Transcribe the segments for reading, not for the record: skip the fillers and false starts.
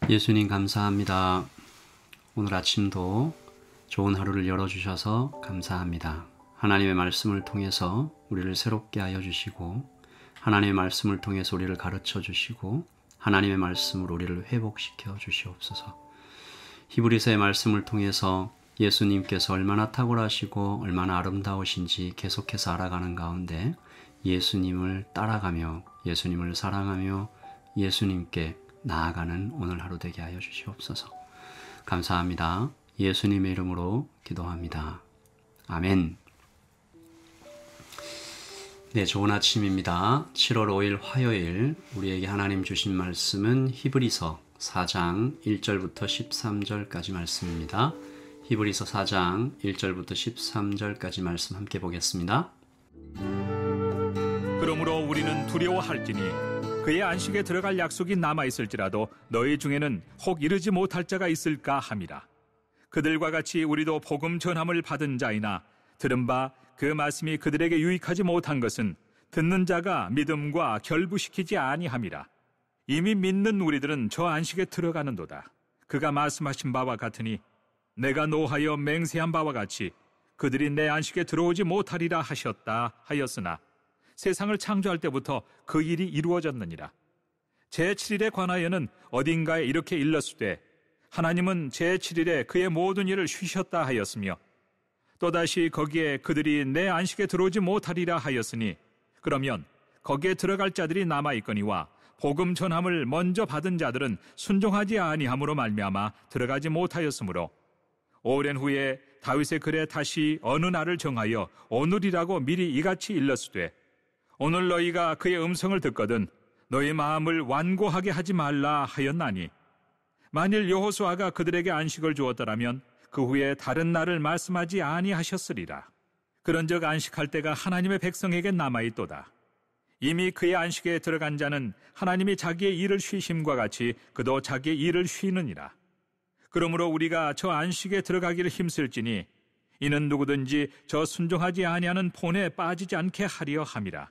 예수님 감사합니다. 오늘 아침도 좋은 하루를 열어주셔서 감사합니다. 하나님의 말씀을 통해서 우리를 새롭게 하여 주시고 하나님의 말씀을 통해서 우리를 가르쳐 주시고 하나님의 말씀으로 우리를 회복시켜 주시옵소서. 히브리서의 말씀을 통해서 예수님께서 얼마나 탁월하시고 얼마나 아름다우신지 계속해서 알아가는 가운데 예수님을 따라가며 예수님을 사랑하며 예수님께 나아가는 오늘 하루 되게 하여 주시옵소서. 감사합니다. 예수님의 이름으로 기도합니다. 아멘. 네, 좋은 아침입니다. 7월 5일 화요일 우리에게 하나님 주신 말씀은 히브리서 4장 1절부터 13절까지 말씀입니다. 히브리서 4장 1절부터 13절까지 말씀 함께 보겠습니다. 그러므로 우리는 두려워할지니 그의 안식에 들어갈 약속이 남아있을지라도 너희 중에는 혹 이르지 못할 자가 있을까 함이라. 그들과 같이 우리도 복음 전함을 받은 자이나 들은 바 그 말씀이 그들에게 유익하지 못한 것은 듣는 자가 믿음과 결부시키지 아니함이라. 이미 믿는 우리들은 저 안식에 들어가는도다. 그가 말씀하신 바와 같으니 내가 노하여 맹세한 바와 같이 그들이 내 안식에 들어오지 못하리라 하셨다 하였으나 세상을 창조할 때부터 그 일이 이루어졌느니라. 제7일에 관하여는 어딘가에 이렇게 일렀으되 하나님은 제7일에 그의 모든 일을 쉬셨다 하였으며 또다시 거기에 그들이 내 안식에 들어오지 못하리라 하였으니 그러면 거기에 들어갈 자들이 남아있거니와 복음 전함을 먼저 받은 자들은 순종하지 아니함으로 말미암아 들어가지 못하였으므로 오랜 후에 다윗의 글에 다시 어느 날을 정하여 오늘이라고 미리 이같이 일렀으되 오늘 너희가 그의 음성을 듣거든 너희 마음을 완고하게 하지 말라 하였나니 만일 여호수아가 그들에게 안식을 주었더라면 그 후에 다른 날을 말씀하지 아니하셨으리라. 그런즉 안식할 때가 하나님의 백성에게 남아있도다. 이미 그의 안식에 들어간 자는 하나님이 자기의 일을 쉬심과 같이 그도 자기의 일을 쉬느니라. 그러므로 우리가 저 안식에 들어가기를 힘쓸지니 이는 누구든지 저 순종하지 아니하는 본에 빠지지 않게 하려 함이라.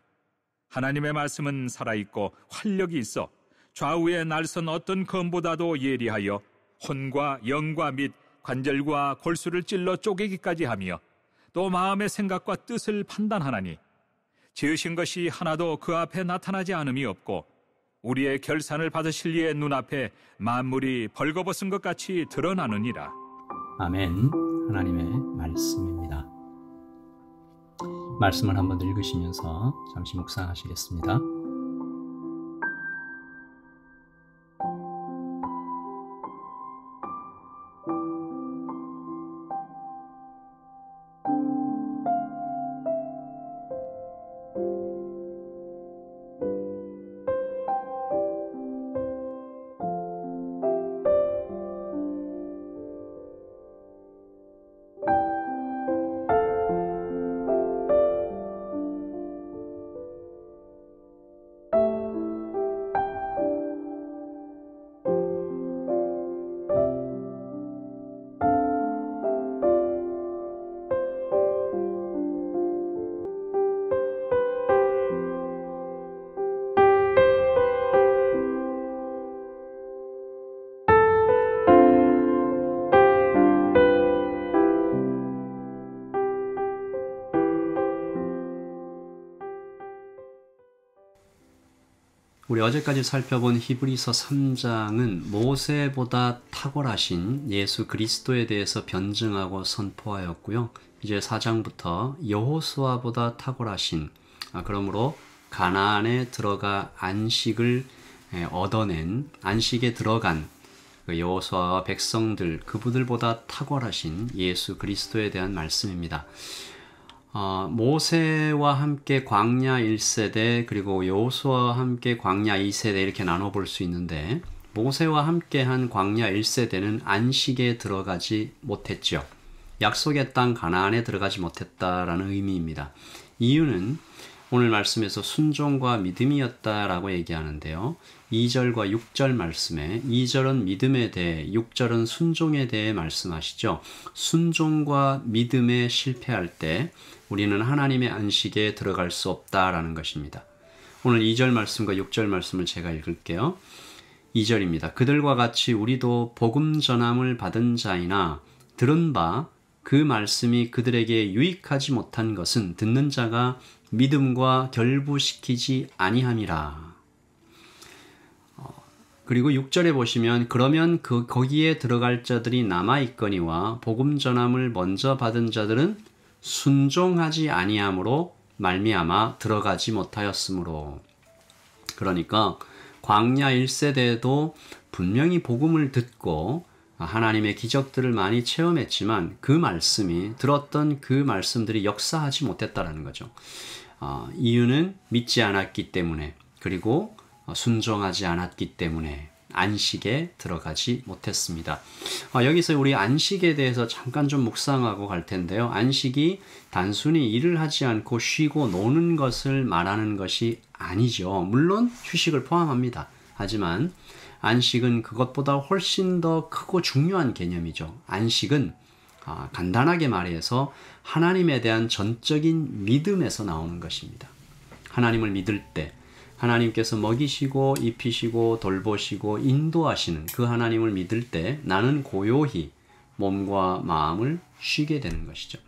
하나님의 말씀은 살아있고 활력이 있어 좌우에 날선 어떤 검보다도 예리하여 혼과 영과 및 관절과 골수를 찔러 쪼개기까지 하며 또 마음의 생각과 뜻을 판단하나니 지으신 것이 하나도 그 앞에 나타나지 않음이 없고 우리의 결산을 받으실 이의 눈앞에 만물이 벌거벗은 것 같이 드러나느니라. 아멘. 하나님의 말씀입니다. 말씀을 한번 읽으시면서 잠시 묵상하시겠습니다. 우리 어제까지 살펴본 히브리서 3장은 모세보다 탁월하신 예수 그리스도에 대해서 변증하고 선포하였고요. 이제 4장부터 여호수아보다 탁월하신 그러므로 가나안에 들어가 안식을 얻어낸 안식에 들어간 여호수아와 백성들 그분들보다 탁월하신 예수 그리스도에 대한 말씀입니다. 모세와 함께 광야 1세대 그리고 여호수아와 함께 광야 2세대 이렇게 나눠볼 수 있는데 모세와 함께한 광야 1세대는 안식에 들어가지 못했죠. 약속의 땅 가나안에 들어가지 못했다라는 의미입니다. 이유는 오늘 말씀에서 순종과 믿음이었다라고 얘기하는데요. 2절과 6절 말씀에 2절은 믿음에 대해 6절은 순종에 대해 말씀하시죠. 순종과 믿음에 실패할 때 우리는 하나님의 안식에 들어갈 수 없다라는 것입니다. 오늘 2절 말씀과 6절 말씀을 제가 읽을게요. 2절입니다. 그들과 같이 우리도 복음 전함을 받은 자이나 들은 바 그 말씀이 그들에게 유익하지 못한 것은 듣는 자가 믿음과 결부시키지 아니함이라. 그리고 6절에 보시면 그러면 거기에 들어갈 자들이 남아있거니와 복음 전함을 먼저 받은 자들은 순종하지 아니함으로 말미암아 들어가지 못하였으므로. 그러니까 광야 1세대에도 분명히 복음을 듣고 하나님의 기적들을 많이 체험했지만 그 말씀이 들었던 그 말씀들이 역사하지 못했다라는 거죠. 이유는 믿지 않았기 때문에 그리고 순종하지 않았기 때문에 안식에 들어가지 못했습니다. 여기서 우리 안식에 대해서 잠깐 좀 묵상하고 갈 텐데요. 안식이 단순히 일을 하지 않고 쉬고 노는 것을 말하는 것이 아니죠. 물론 휴식을 포함합니다. 하지만 안식은 그것보다 훨씬 더 크고 중요한 개념이죠. 안식은 간단하게 말해서 하나님에 대한 전적인 믿음에서 나오는 것입니다. 하나님을 믿을 때 하나님께서 먹이시고 입히시고 돌보시고 인도하시는 그 하나님을 믿을 때 나는 고요히 몸과 마음을 쉬게 되는 것이죠.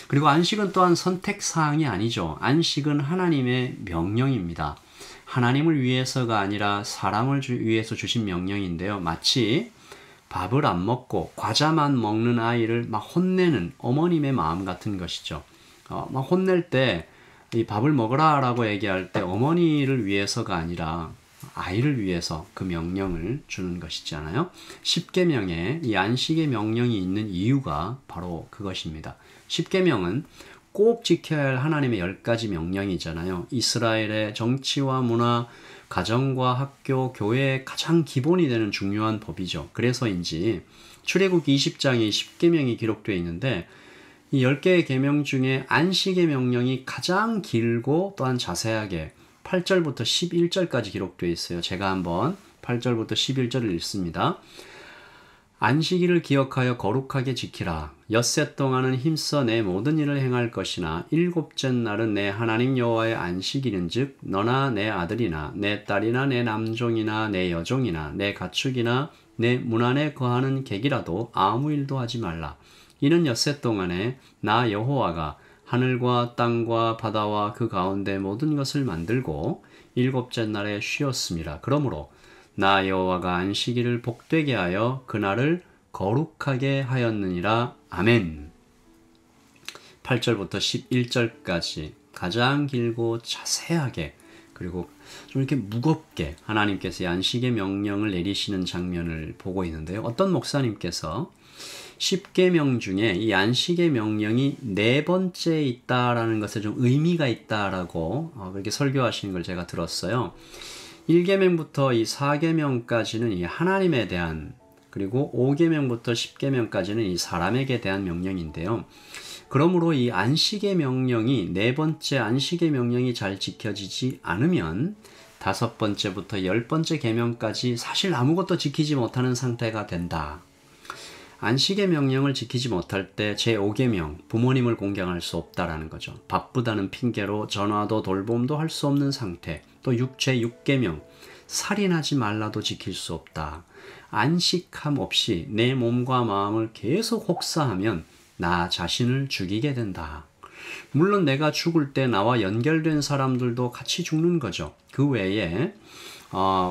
그리고 안식은 또한 선택사항이 아니죠. 안식은 하나님의 명령입니다. 하나님을 위해서가 아니라 사람을 위해서 주신 명령인데요. 마치 밥을 안 먹고 과자만 먹는 아이를 막 혼내는 어머님의 마음 같은 것이죠. 막 혼낼 때 이 밥을 먹어라 라고 얘기할 때 어머니를 위해서가 아니라 아이를 위해서 그 명령을 주는 것이잖아요. 십계명에 이 안식의 명령이 있는 이유가 바로 그것입니다. 십계명은 꼭 지켜야 할 하나님의 10가지 명령이잖아요. 이스라엘의 정치와 문화, 가정과 학교, 교회의 가장 기본이 되는 중요한 법이죠. 그래서인지 출애굽기 20장에 십계명이 기록되어 있는데 이 10개의 계명 중에 안식의 명령이 가장 길고 또한 자세하게 8절부터 11절까지 기록되어 있어요. 제가 한번 8절부터 11절을 읽습니다. 안식일을 기억하여 거룩하게 지키라. 엿새 동안은 힘써 내 모든 일을 행할 것이나 일곱째 날은 내 하나님 여호와의 안식일인즉 너나 내 아들이나 내 딸이나 내 남종이나 내 여종이나 내 가축이나 내 문 안에 거하는 객이라도 아무 일도 하지 말라. 이는 엿새 동안에 나 여호와가 하늘과 땅과 바다와 그 가운데 모든 것을 만들고 일곱째 날에 쉬었음이라. 그러므로 나 여호와가 안식일을 복되게 하여 그날을 거룩하게 하였느니라. 아멘. 8절부터 11절까지 가장 길고 자세하게 그리고 좀 이렇게 무겁게 하나님께서 안식의 명령을 내리시는 장면을 보고 있는데요. 어떤 목사님께서 10계명 중에 이 안식의 명령이 4번째에 있다라는 것에 좀 의미가 있다라고 그렇게 설교하시는 걸 제가 들었어요. 1계명부터 이 4계명까지는 이 하나님에 대한 그리고 5계명부터 10계명까지는 이 사람에게 대한 명령인데요. 그러므로 이 안식의 명령이 4번째 안식의 명령이 잘 지켜지지 않으면 5번째부터 10번째 계명까지 사실 아무것도 지키지 못하는 상태가 된다. 안식의 명령을 지키지 못할 때 제5계명 부모님을 공경할 수 없다라는 거죠. 바쁘다는 핑계로 전화도 돌봄도 할 수 없는 상태. 또 제6계명 살인하지 말라도 지킬 수 없다. 안식함 없이 내 몸과 마음을 계속 혹사하면 나 자신을 죽이게 된다. 물론 내가 죽을 때 나와 연결된 사람들도 같이 죽는 거죠. 그 외에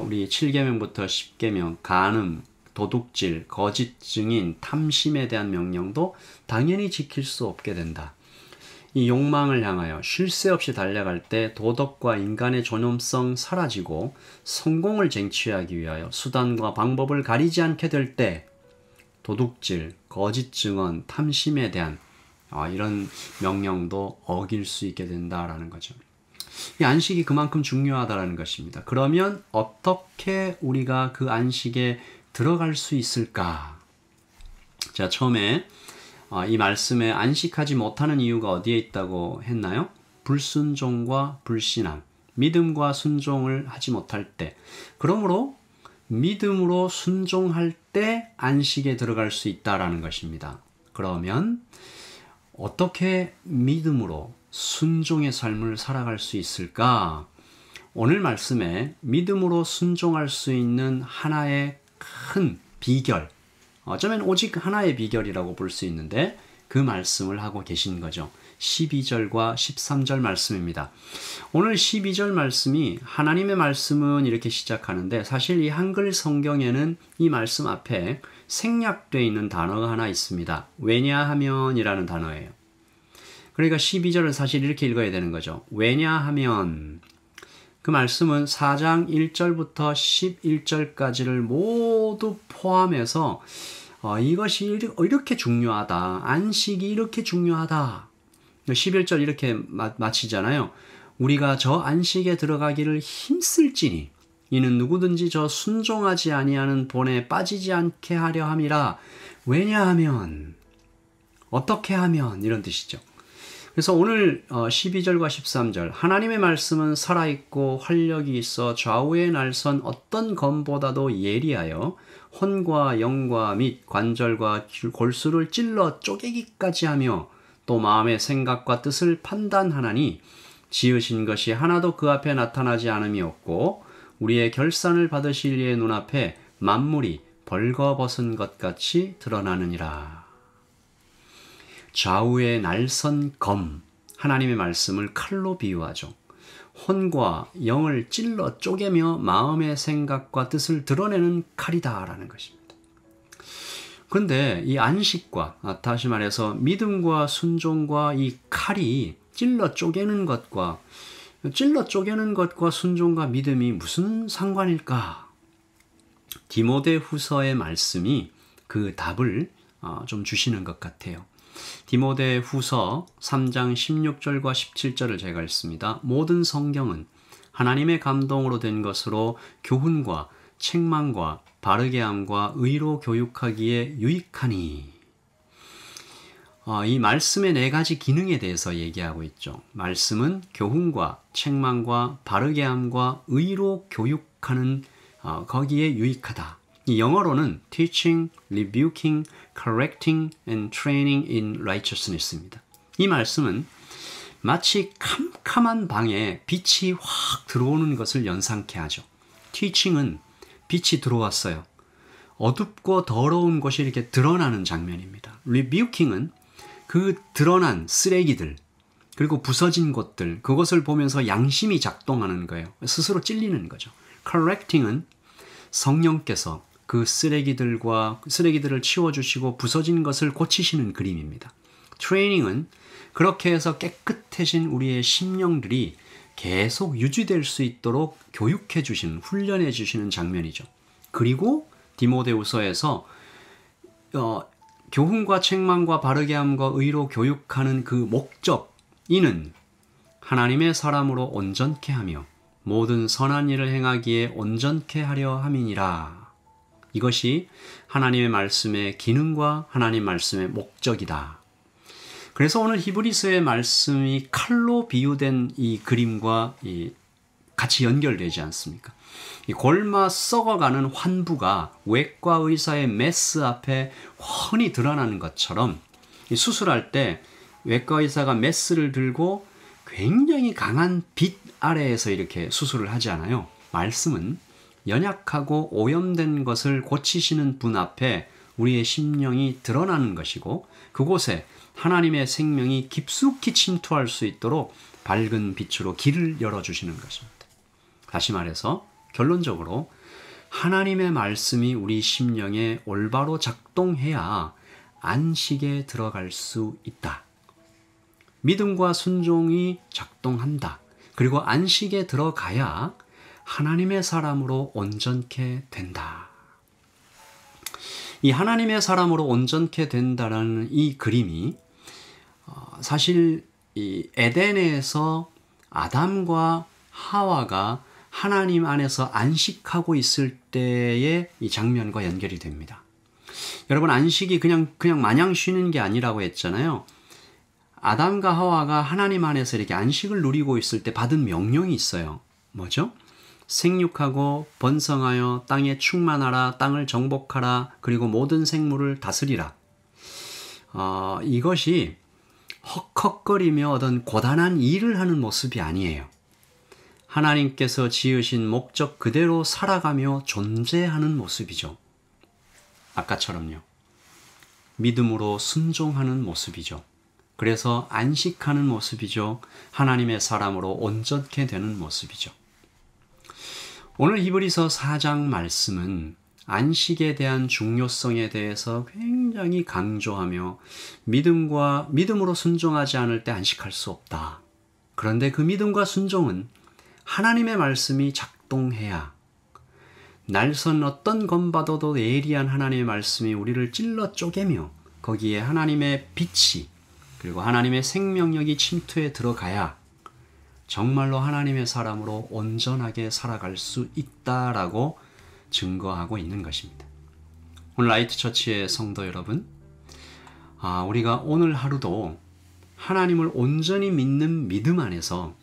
우리 7계명부터 10계명 간음, 도둑질, 거짓 증인, 탐심에 대한 명령도 당연히 지킬 수 없게 된다. 이 욕망을 향하여 쉴 새 없이 달려갈 때 도덕과 인간의 존엄성 사라지고 성공을 쟁취하기 위하여 수단과 방법을 가리지 않게 될 때 도둑질, 거짓 증언, 탐심에 대한 이런 명령도 어길 수 있게 된다라는 거죠. 이 안식이 그만큼 중요하다는 것입니다. 그러면 어떻게 우리가 그 안식에 들어갈 수 있을까? 자, 처음에 이 말씀에 안식하지 못하는 이유가 어디에 있다고 했나요? 불순종과 불신앙, 믿음과 순종을 하지 못할 때. 그러므로 믿음으로 순종할 때 안식에 들어갈 수 있다라는 것입니다. 그러면 어떻게 믿음으로 순종의 삶을 살아갈 수 있을까? 오늘 말씀에 믿음으로 순종할 수 있는 하나의 큰 비결, 어쩌면 오직 하나의 비결이라고 볼 수 있는데 그 말씀을 하고 계신 거죠. 12절과 13절 말씀입니다. 오늘 12절 말씀이 하나님의 말씀은 이렇게 시작하는데 사실 이 한글 성경에는 이 말씀 앞에 생략되어 있는 단어가 하나 있습니다. 왜냐하면이라는 단어예요. 그러니까 12절은 사실 이렇게 읽어야 되는 거죠. 왜냐하면 그 말씀은 4장 1절부터 11절까지를 모두 포함해서 이것이 이렇게 중요하다. 안식이 이렇게 중요하다. 11절 이렇게 마치잖아요. 우리가 저 안식에 들어가기를 힘쓸지니 이는 누구든지 저 순종하지 아니하는 본에 빠지지 않게 하려 함이라. 왜냐하면 어떻게 하면 이런 뜻이죠. 그래서 오늘 12절과 13절 하나님의 말씀은 살아있고 활력이 있어 좌우에 날선 어떤 검보다도 예리하여 혼과 영과 및 관절과 골수를 찔러 쪼개기까지 하며 또 마음의 생각과 뜻을 판단하나니 지으신 것이 하나도 그 앞에 나타나지 않음이 없고 우리의 결산을 받으실 이의 눈앞에 만물이 벌거벗은 것 같이 드러나느니라. 좌우의 날선 검, 하나님의 말씀을 칼로 비유하죠. 혼과 영을 찔러 쪼개며 마음의 생각과 뜻을 드러내는 칼이다라는 것입니다. 그런데 이 안식과 다시 말해서 믿음과 순종과 이 칼이 찔러 쪼개는 것과 순종과 믿음이 무슨 상관일까? 디모데후서의 말씀이 그 답을 좀 주시는 것 같아요. 디모데후서 3장 16절과 17절을 제가 읽습니다. 모든 성경은 하나님의 감동으로 된 것으로 교훈과 책망과 바르게 함과 의로 교육하기에 유익하니. 이 말씀의 4가지 기능에 대해서 얘기하고 있죠. 말씀은 교훈과 책망과 바르게 함과 의로 교육하는 거기에 유익하다. 이 영어로는 teaching, rebuking, correcting and training in righteousness입니다. 이 말씀은 마치 캄캄한 방에 빛이 확 들어오는 것을 연상케 하죠. teaching은 빛이 들어왔어요. 어둡고 더러운 것이 이렇게 드러나는 장면입니다. rebuking은 그 드러난 쓰레기들 그리고 부서진 것들 그것을 보면서 양심이 작동하는 거예요. 스스로 찔리는 거죠. correcting은 성령께서 그 쓰레기들을 치워주시고 부서진 것을 고치시는 그림입니다. training은 그렇게 해서 깨끗해진 우리의 심령들이 계속 유지될 수 있도록 교육해 주시는, 훈련해 주시는 장면이죠. 그리고 디모데후서에서 교훈과 책망과 바르게 함과 의로 교육하는 그 목적, 이는 하나님의 사람으로 온전케 하며 모든 선한 일을 행하기에 온전케 하려 함이니라. 이것이 하나님의 말씀의 기능과 하나님 말씀의 목적이다. 그래서 오늘 히브리서의 말씀이 칼로 비유된 이 그림과 같이 연결되지 않습니까? 이 골마 썩어가는 환부가 외과 의사의 메스 앞에 훤히 드러나는 것처럼 수술할 때 외과 의사가 메스를 들고 굉장히 강한 빛 아래에서 이렇게 수술을 하지 않아요. 말씀은 연약하고 오염된 것을 고치시는 분 앞에 우리의 심령이 드러나는 것이고 그곳에 하나님의 생명이 깊숙이 침투할 수 있도록 밝은 빛으로 길을 열어주시는 것입니다. 다시 말해서 결론적으로 하나님의 말씀이 우리 심령에 올바로 작동해야 안식에 들어갈 수 있다. 믿음과 순종이 작동한다. 그리고 안식에 들어가야 하나님의 사람으로 온전케 된다. 이 하나님의 사람으로 온전케 된다라는 이 그림이 사실 이 에덴에서 아담과 하와가 하나님 안에서 안식하고 있을 때의 이 장면과 연결이 됩니다. 여러분, 안식이 그냥 마냥 쉬는 게 아니라고 했잖아요. 아담과 하와가 하나님 안에서 이렇게 안식을 누리고 있을 때 받은 명령이 있어요. 뭐죠? 생육하고 번성하여 땅에 충만하라, 땅을 정복하라, 그리고 모든 생물을 다스리라. 이것이 헉헉거리며 어떤 고단한 일을 하는 모습이 아니에요. 하나님께서 지으신 목적 그대로 살아가며 존재하는 모습이죠. 아까처럼요. 믿음으로 순종하는 모습이죠. 그래서 안식하는 모습이죠. 하나님의 사람으로 온전케 되는 모습이죠. 오늘 히브리서 4장 말씀은 안식에 대한 중요성에 대해서 굉장히 강조하며 믿음으로 순종하지 않을 때 안식할 수 없다. 그런데 그 믿음과 순종은 하나님의 말씀이 작동해야, 날선 어떤 건바도도 예리한 하나님의 말씀이 우리를 찔러 쪼개며 거기에 하나님의 빛이 그리고 하나님의 생명력이 침투해 들어가야 정말로 하나님의 사람으로 온전하게 살아갈 수 있다라고 증거하고 있는 것입니다. 오늘 라이트 처치의 성도 여러분, 우리가 오늘 하루도 하나님을 온전히 믿는 믿음 안에서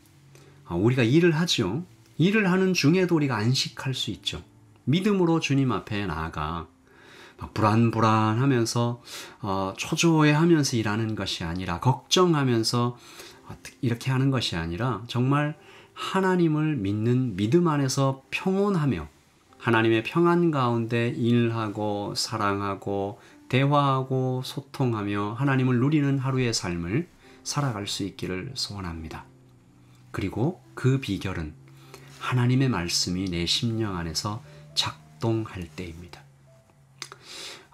우리가 일을 하죠. 일을 하는 중에도 우리가 안식할 수 있죠. 믿음으로 주님 앞에 나아가 막 불안불안하면서 초조해하면서 일하는 것이 아니라, 걱정하면서 이렇게 하는 것이 아니라 정말 하나님을 믿는 믿음 안에서 평온하며 하나님의 평안 가운데 일하고 사랑하고 대화하고 소통하며 하나님을 누리는 하루의 삶을 살아갈 수 있기를 소원합니다. 그리고 그 비결은 하나님의 말씀이 내 심령 안에서 작동할 때입니다.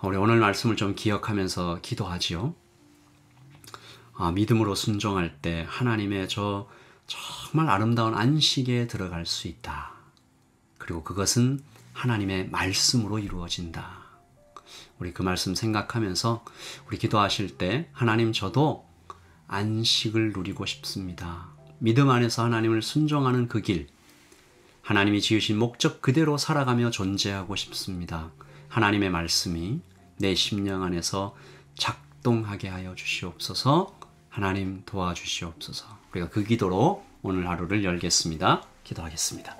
우리 오늘 말씀을 좀 기억하면서 기도하지요. 믿음으로 순종할 때 하나님의 정말 아름다운 안식에 들어갈 수 있다. 그리고 그것은 하나님의 말씀으로 이루어진다. 우리 그 말씀 생각하면서 우리 기도하실 때, 하나님, 저도 안식을 누리고 싶습니다. 믿음 안에서 하나님을 순종하는 그 길, 하나님이 지으신 목적 그대로 살아가며 존재하고 싶습니다. 하나님의 말씀이 내 심령 안에서 작동하게 하여 주시옵소서. 하나님 도와주시옵소서. 우리가 그 기도로 오늘 하루를 열겠습니다. 기도하겠습니다.